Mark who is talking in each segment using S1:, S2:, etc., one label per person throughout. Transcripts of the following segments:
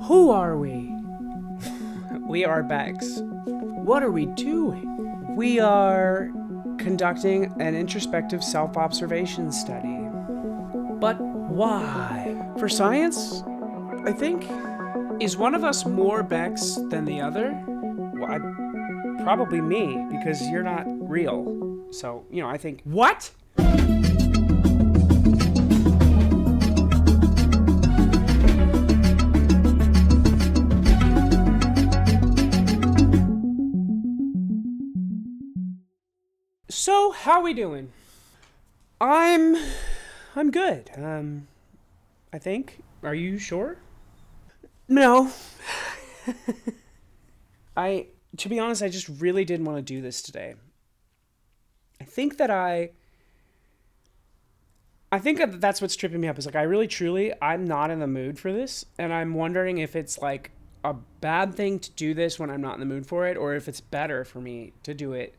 S1: Who are we?
S2: We are Bex.
S1: What are we doing?
S2: We are conducting an introspective self-observation study.
S1: But why?
S2: For science, I think.
S1: Is one of us more Bex than the other?
S2: Well, probably me, because you're not real. So, I think.
S1: What? So, how we doing?
S2: I'm good. I think. Are you sure?
S1: No.
S2: To be honest, I just really didn't want to do this today. I think that's what's tripping me up. Is like, I'm not in the mood for this. And I'm wondering if it's like a bad thing to do this when I'm not in the mood for it, or if it's better for me to do it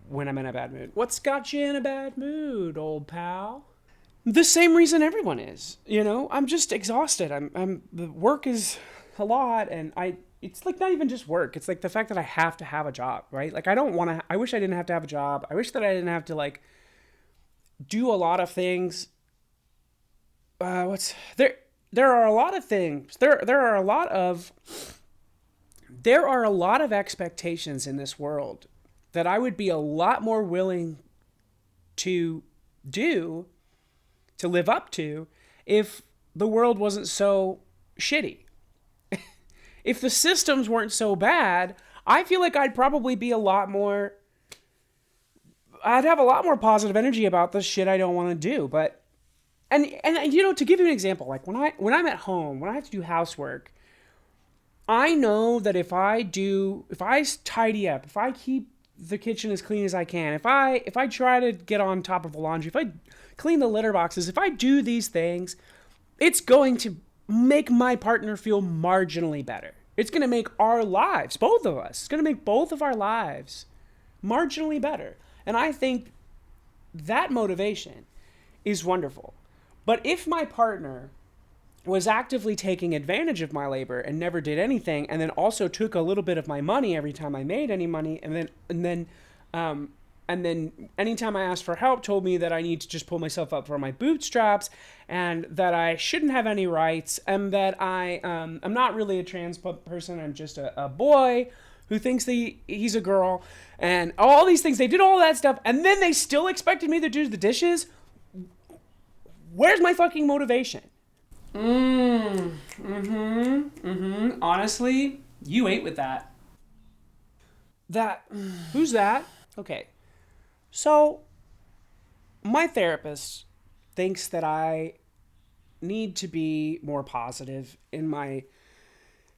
S2: when I'm in a bad mood.
S1: What's got you in a bad mood, old pal?
S2: The same reason everyone is, I'm just exhausted. The work is a lot, and it's like not even just work. It's like the fact that I have to have a job, right? Like I wish I didn't have to have a job. I wish that I didn't have to like do a lot of things. There are a lot of things. There are a lot of expectations in this world that I would be a lot more willing to live up to, if the world wasn't so shitty. If the systems weren't so bad, I feel like I'd have a lot more positive energy about the shit I don't want to do. But, and to give you an example, like when I'm at home, when I have to do housework, I know that if I tidy up, if I keep the kitchen as clean as I can, if I try to get on top of the laundry, if I clean the litter boxes, if I do these things, it's going to make my partner feel marginally better. It's going to make our lives, both of us, it's going to make both of our lives marginally better. And I think that motivation is wonderful. But if my partner was actively taking advantage of my labor and never did anything, and then also took a little bit of my money every time I made any money, and then anytime I asked for help, told me that I need to just pull myself up from my bootstraps, and that I shouldn't have any rights, and that I'm not really a trans person, I'm just a boy who thinks that he's a girl, and all these things. They did all that stuff, and then they still expected me to do the dishes. Where's my fucking motivation? Honestly, you ate with that. Who's that? Okay. So, my therapist thinks that I need to be more positive in my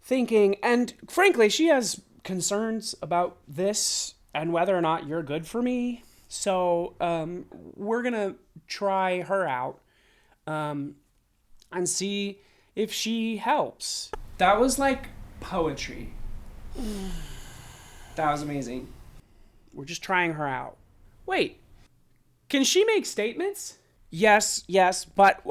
S2: thinking. And frankly, she has concerns about this and whether or not you're good for me. So, we're going to try her out and see if she helps. That was like poetry. That was amazing. We're just trying her out. Wait, can she make statements? Yes, but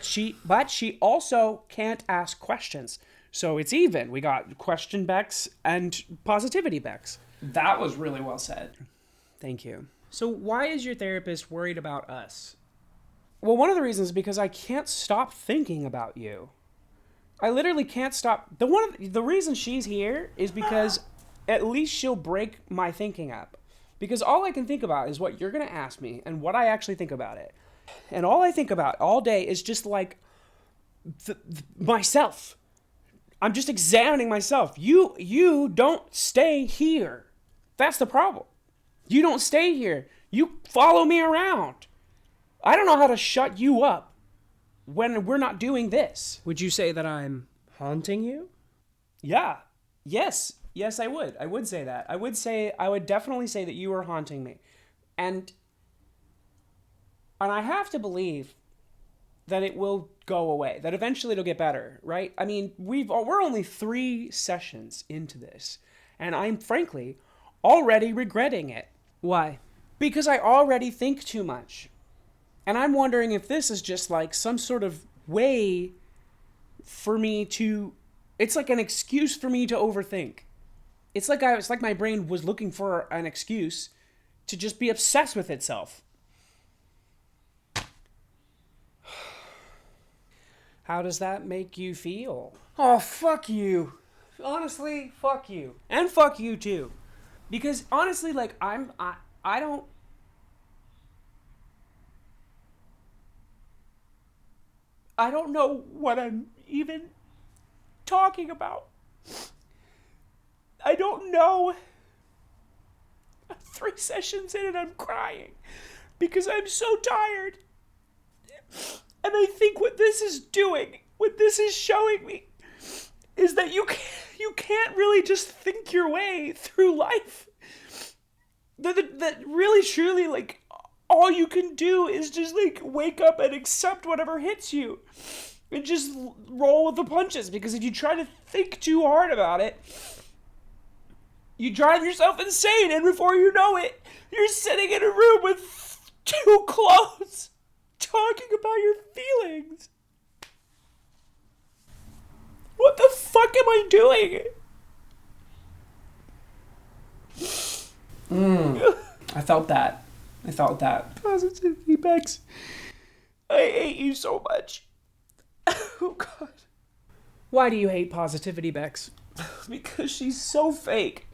S2: she also can't ask questions. So it's even. We got question Bex and positivity Bex. That was really well said. Thank you. So why is your therapist worried about us? Well, one of the reasons is because I can't stop thinking about you. I literally can't stop. The reason she's here is because at least she'll break my thinking up. Because all I can think about is what you're going to ask me and what I actually think about it. And all I think about all day is just like myself. I'm just examining myself. You don't stay here. That's the problem. You don't stay here. You follow me around. I don't know how to shut you up when we're not doing this. Would you say that I'm haunting you? Yeah. Yes, I would. I would say that. I would definitely say that you are haunting me. And I have to believe that it will go away, that eventually it'll get better, right? I mean, we're only 3 sessions into this, and I'm frankly already regretting it. Why? Because I already think too much. And I'm wondering if this is just like some sort of way for me to, it's like an excuse for me to overthink. It's like my brain was looking for an excuse to just be obsessed with itself. How does that make you feel? Oh, fuck you. Honestly, fuck you. And fuck you too. Because honestly, like I don't know what I'm even talking about. I don't know. I'm 3 sessions in and I'm crying because I'm so tired. And I think what this is doing, what this is showing me, is that you can't really just think your way through life. That really, truly, like, all you can do is just, like, wake up and accept whatever hits you. And just roll with the punches. Because if you try to think too hard about it, you drive yourself insane. And before you know it, you're sitting in a room with 2 clones talking about your feelings. What the fuck am I doing? I felt that. Positivity, Bex. I hate you so much. Oh, God. Why do you hate positivity, Bex? Because she's so fake.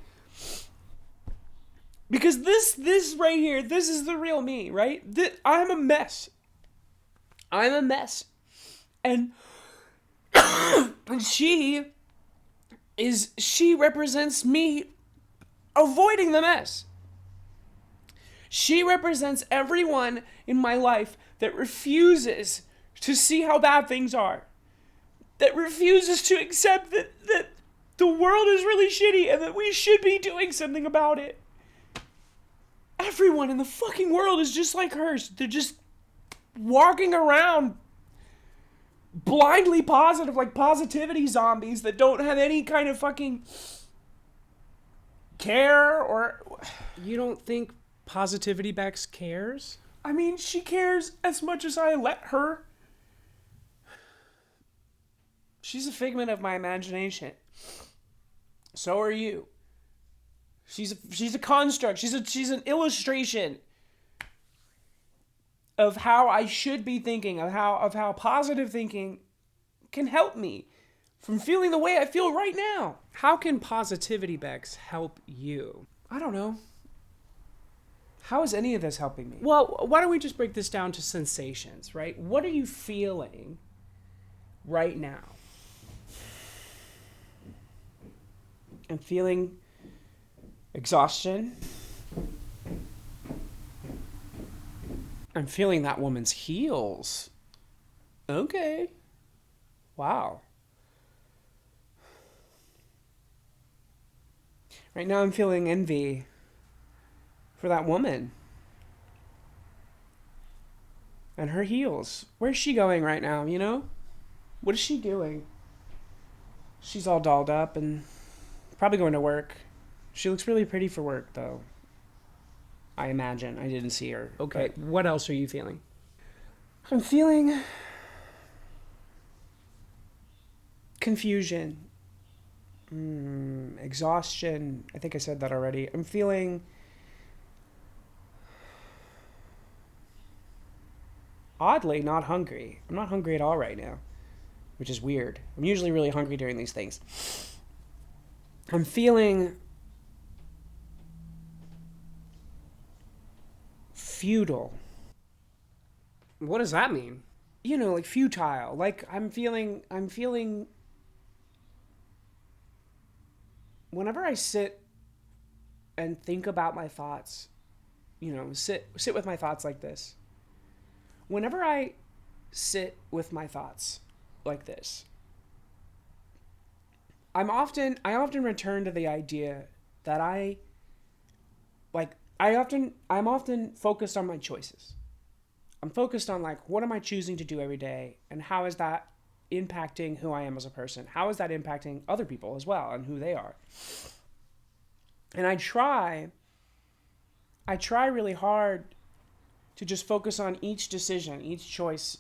S2: Because this right here, this is the real me, right? I'm a mess. And she represents me avoiding the mess. She represents everyone in my life that refuses to see how bad things are. That refuses to accept that the world is really shitty and that we should be doing something about it. Everyone in the fucking world is just like hers. They're just walking around blindly positive, like positivity zombies that don't have any kind of fucking care or... You don't think positivity Bex cares? I mean, she cares as much as I let her. She's a figment of my imagination. So are you. She's a construct. She's an illustration of how I should be thinking, of how positive thinking can help me from feeling the way I feel right now. How can positivity, Bex, help you? I don't know. How is any of this helping me? Well, why don't we just break this down to sensations, right? What are you feeling right now? I'm feeling exhaustion. I'm feeling that woman's heels. Okay. Wow. Right now I'm feeling envy for that woman. And her heels. Where's she going right now, you know? What is she doing? She's all dolled up and probably going to work. She looks really pretty for work, though. I imagine. I didn't see her. Okay, what else are you feeling? I'm feeling confusion. Exhaustion. I think I said that already. I'm feeling oddly not hungry. I'm not hungry at all right now, which is weird. I'm usually really hungry during these things. I'm feeling futile. What does that mean? You know, like futile. Like I'm feeling whenever I sit and think about my thoughts, you know, sit with my thoughts like this. Whenever I sit with my thoughts like this, I often return to the idea that I'm often focused on my choices. I'm focused on like, what am I choosing to do every day? And how is that impacting who I am as a person? How is that impacting other people as well and who they are? And I try really hard to just focus on each decision, each choice,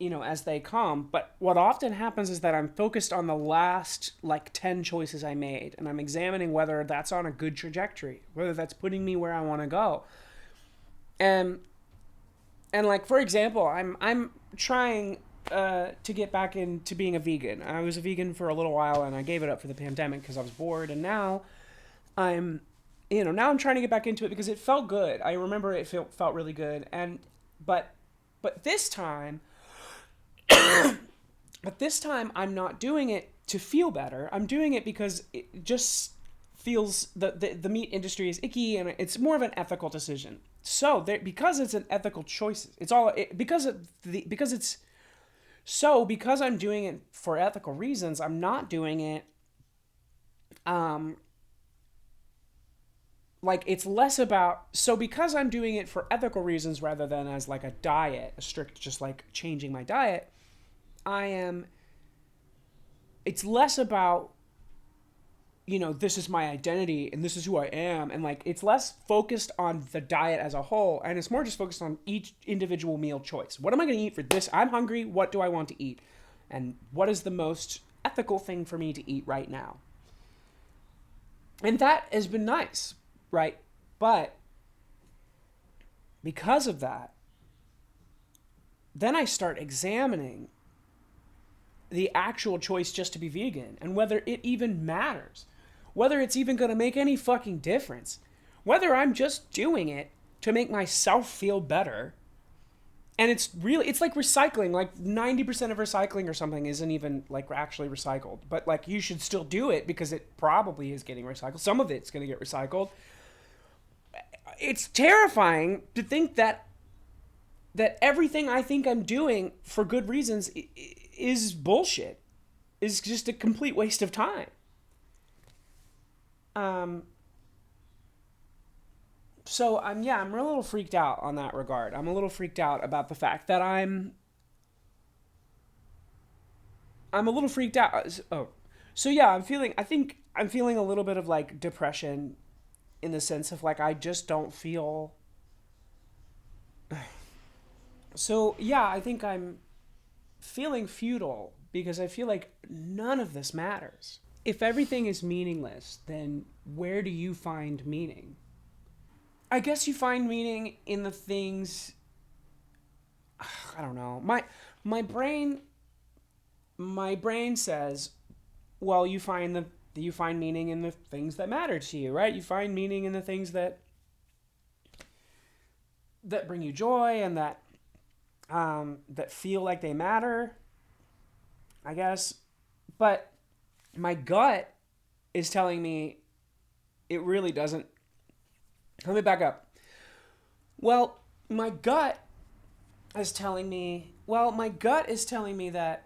S2: as they come. But what often happens is that I'm focused on the last like 10 choices I made, and I'm examining whether that's on a good trajectory, whether that's putting me where I want to go. And like, for example, I'm trying to get back into being a vegan. I was a vegan for a little while and I gave it up for the pandemic because I was bored, and now I'm now I'm trying to get back into it because it felt good. I remember it felt really good. And but this time I'm not doing it to feel better. I'm doing it because it just feels the meat industry is icky, and it's more of an ethical decision. So because it's an ethical choice, because I'm doing it for ethical reasons, I'm not doing it like it's less about, so because I'm doing it for ethical reasons rather than as like a diet, a strict just like changing my diet, it's less about, this is my identity and this is who I am, and like it's less focused on the diet as a whole, and it's more just focused on each individual meal choice. What am I going to eat for this? I'm hungry. What do I want to eat? And what is the most ethical thing for me to eat right now? And that has been nice, right? But because of that, then I start examining the actual choice just to be vegan and whether it even matters, whether it's even going to make any fucking difference, whether I'm just doing it to make myself feel better. And it's like recycling, like 90% of recycling or something isn't even like actually recycled, but like you should still do it because it probably is getting recycled. Some of it's going to get recycled. It's terrifying to think that everything I think I'm doing for good reasons is bullshit, is just a complete waste of time. So I'm a little freaked out on that regard. I'm a little freaked out about the fact that I'm a little freaked out. Oh, so yeah, I'm feeling a little bit of like depression in the sense of like, I just don't feel. So yeah, I think I'm feeling futile because I feel like none of this matters. If everything is meaningless, then where do you find meaning? I guess you find meaning in the things. I don't know. My brain says, well, you find meaning in the things that matter to you, right? You find meaning in the things that bring you joy and that feel like they matter, I guess. But my gut is telling me it really doesn't. Let me back up. Well, my gut is telling me that,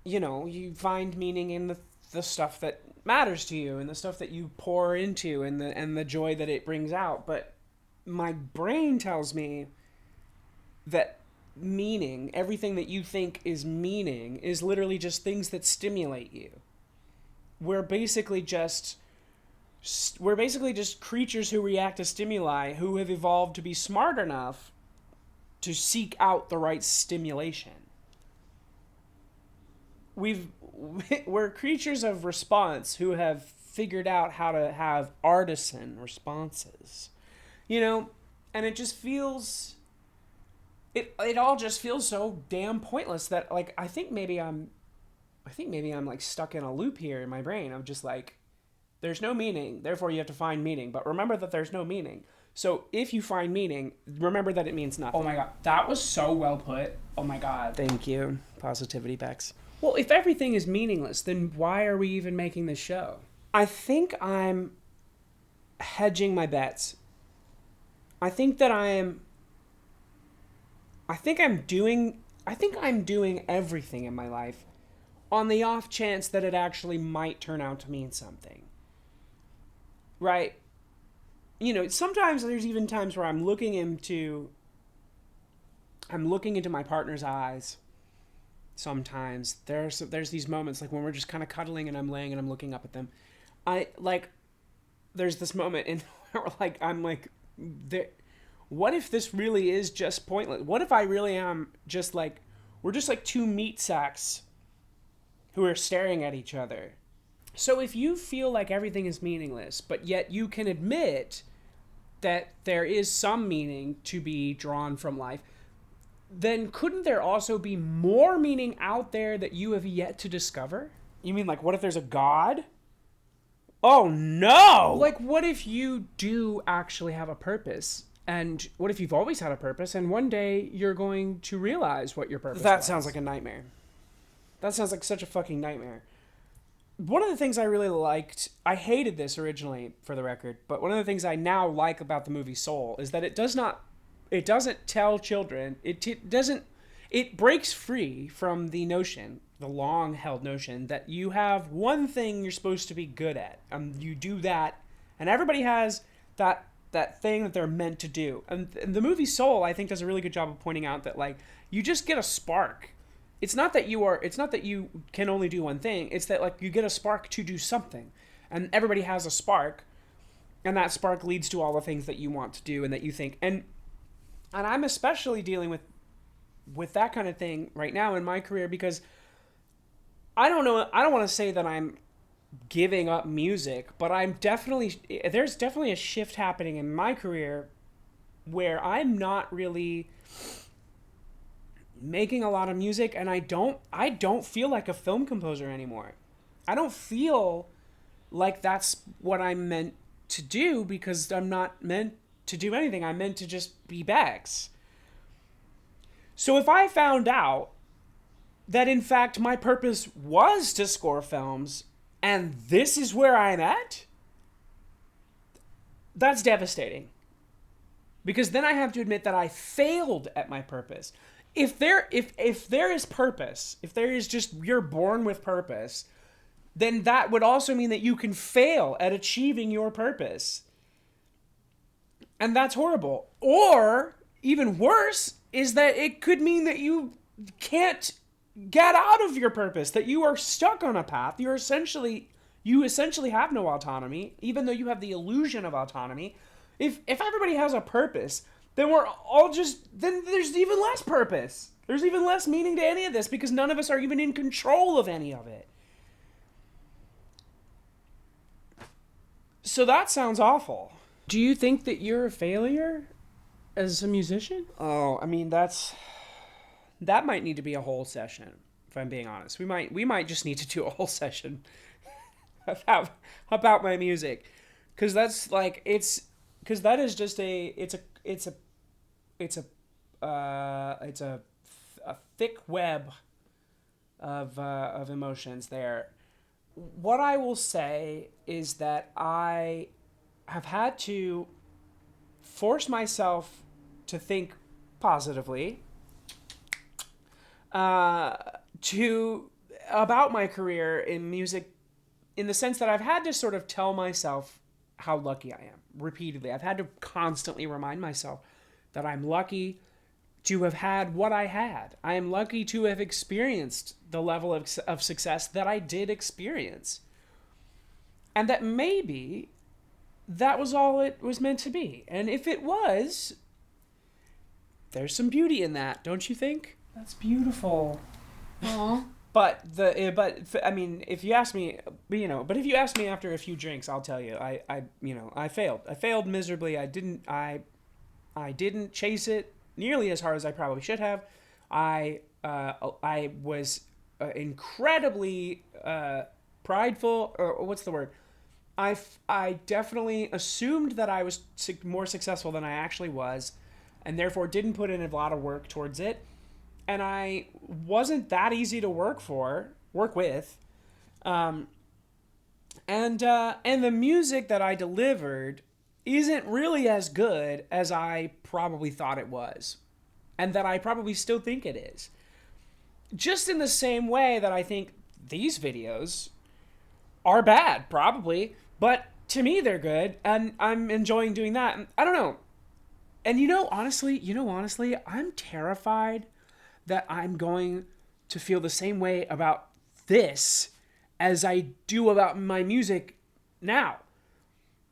S2: you find meaning in the stuff that matters to you and the stuff that you pour into and the joy that it brings out. But my brain tells me that meaning, everything that you think is meaning, is literally just things that stimulate you. We're basically just creatures who react to stimuli, who have evolved to be smart enough to seek out the right stimulation. We're creatures of response who have figured out how to have artisan responses, and it just feels. It all just feels so damn pointless that like I think maybe I'm like stuck in a loop here in my brain. I'm just like, there's no meaning, therefore you have to find meaning. But remember that there's no meaning. So if you find meaning, remember that it means nothing. Oh my god, that was so well put. Oh my god. Thank you. Positivity, Bex. Well, if everything is meaningless, then why are we even making this show? I think I'm hedging my bets. I think I'm doing everything in my life on the off chance that it actually might turn out to mean something. Right? Sometimes there's even times where I'm looking into my partner's eyes. Sometimes there's these moments like when we're just kind of cuddling and I'm laying and I'm looking up at them. There's this moment in where like I'm like what if this really is just pointless? What if I really am just like, we're just like two meat sacks who are staring at each other? So if you feel like everything is meaningless, but yet you can admit that there is some meaning to be drawn from life, then couldn't there also be more meaning out there that you have yet to discover?
S1: You mean like what if there's a God? Oh no!
S2: Like, what if you do actually have a purpose? And what if you've always had a purpose and one day you're going to realize what your purpose
S1: That
S2: was?
S1: sounds like a nightmare.
S2: That sounds like such a fucking nightmare. One of the things I really liked, I hated this originally, for the record, but one of the things I now like about the movie Soul is that it doesn't tell children, it breaks free from the notion, the long held notion, that you have one thing you're supposed to be good at. You do that, and everybody has that thing that they're meant to do. And the movie Soul, I think, does a really good job of pointing out that, like, you just get a spark. It's not that you can only do one thing. It's that, like, you get a spark to do something. And everybody has a spark. And that spark leads to all the things that you want to do and that you think. And I'm especially dealing with that kind of thing right now in my career, because I don't want to say that I'm giving up music, but there's definitely a shift happening in my career where I'm not really making a lot of music, and I don't feel like a film composer anymore. I don't feel like that's what I'm meant to do, because I'm not meant to do anything. I'm meant to just be Bex. So if I found out that in fact my purpose was to score films and this is where I'm at, that's devastating. Because then I have to admit that I failed at my purpose. If there is purpose, if there is just, you're born with purpose, then that would also mean that you can fail at achieving your purpose. And that's horrible. Or, even worse, is that it could mean that you can't get out of your purpose, that you are stuck on a path. You essentially have no autonomy, even though you have the illusion of autonomy. If everybody has a purpose, then then there's even less purpose. There's even less meaning to any of this, because none of us are even in control of any of it. So that sounds awful. Do you think that you're a failure as a musician? Oh, I mean, that might need to be a whole session, if I'm being honest. We might just need to do a whole session about my music, because that is just a thick web of emotions there. What I will say is that I have had to force myself to think positively about my career in music, in the sense that I've had to sort of tell myself how lucky I am repeatedly. I've had to constantly remind myself that I'm lucky to have had what I had. I am lucky to have experienced the level of success that I did experience. And that maybe that was all it was meant to be. And if it was, there's some beauty in that, don't you think? That's beautiful. Aww. But I mean, if you ask me, if you ask me after a few drinks, I'll tell you, I failed. I failed miserably. I didn't chase it nearly as hard as I probably should have. I was incredibly prideful, or what's the word? I definitely assumed that I was more successful than I actually was, and therefore didn't put in a lot of work towards it. And I wasn't that easy to work with. And the music that I delivered isn't really as good as I probably thought it was, and that I probably still think it is. Just in the same way that I think these videos are bad, probably, but to me they're good, and I'm enjoying doing that. I don't know. And honestly, I'm terrified that I'm going to feel the same way about this as I do about my music now.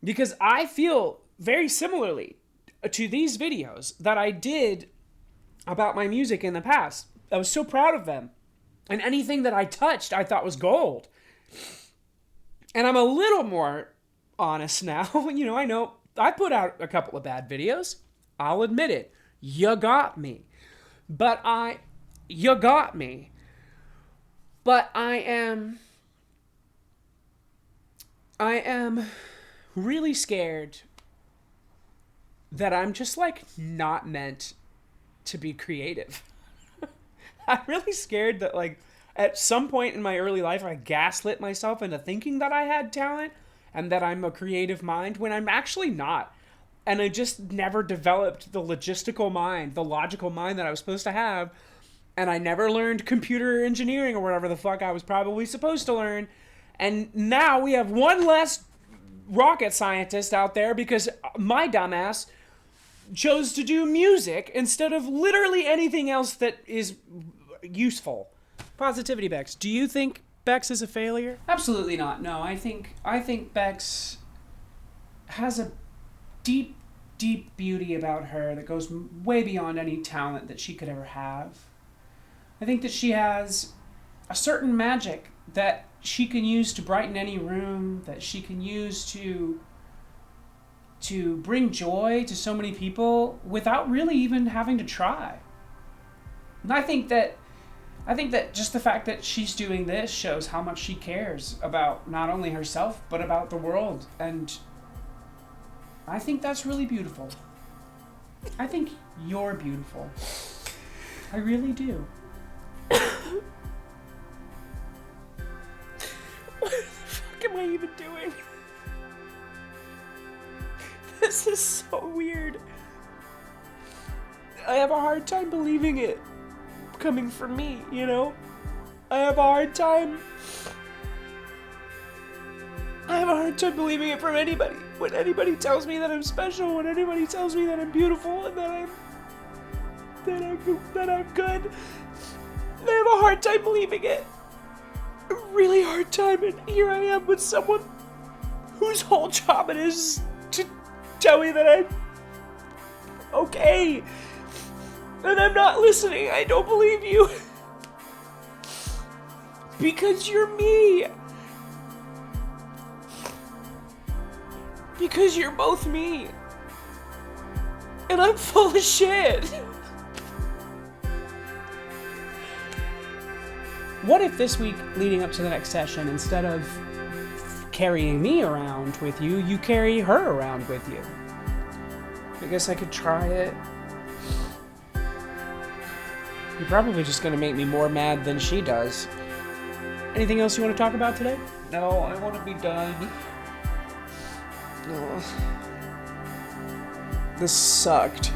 S2: Because I feel very similarly to these videos that I did about my music in the past. I was so proud of them. And anything that I touched, I thought was gold. And I'm a little more honest now. I know I put out a couple of bad videos. I'll admit it. You got me. You got me. But I am really scared that I'm just like not meant to be creative. I'm really scared that like at some point in my early life I gaslit myself into thinking that I had talent and that I'm a creative mind when I'm actually not. And I just never developed the logistical mind, the logical mind that I was supposed to have. And I never learned computer engineering or whatever the fuck I was probably supposed to learn. And now we have one less rocket scientist out there because my dumbass chose to do music instead of literally anything else that is useful. Positivity, Bex. Do you think Bex is a failure? Absolutely not. No, I think Bex has a deep, deep beauty about her that goes way beyond any talent that she could ever have. I think that she has a certain magic that she can use to brighten any room, that she can use to bring joy to so many people without really even having to try. And I think that just the fact that she's doing this shows how much she cares about not only herself, but about the world. And I think that's really beautiful. I think you're beautiful. I really do. What the fuck am I even doing? This is so weird. I have a hard time believing it coming from me, I have a hard time believing it from anybody. When anybody tells me that I'm special, when anybody tells me that I'm beautiful and that I'm good, I have a hard time believing it. A really hard time, and here I am with someone whose whole job it is to tell me that I'm okay. And I'm not listening. I don't believe you. Because you're me. Because you're both me. And I'm full of shit. What if this week, leading up to the next session, instead of carrying me around with you, you carry her around with you? I guess I could try it. You're probably just gonna make me more mad than she does. Anything else you want to talk about today? No, I want to be done. No. This sucked.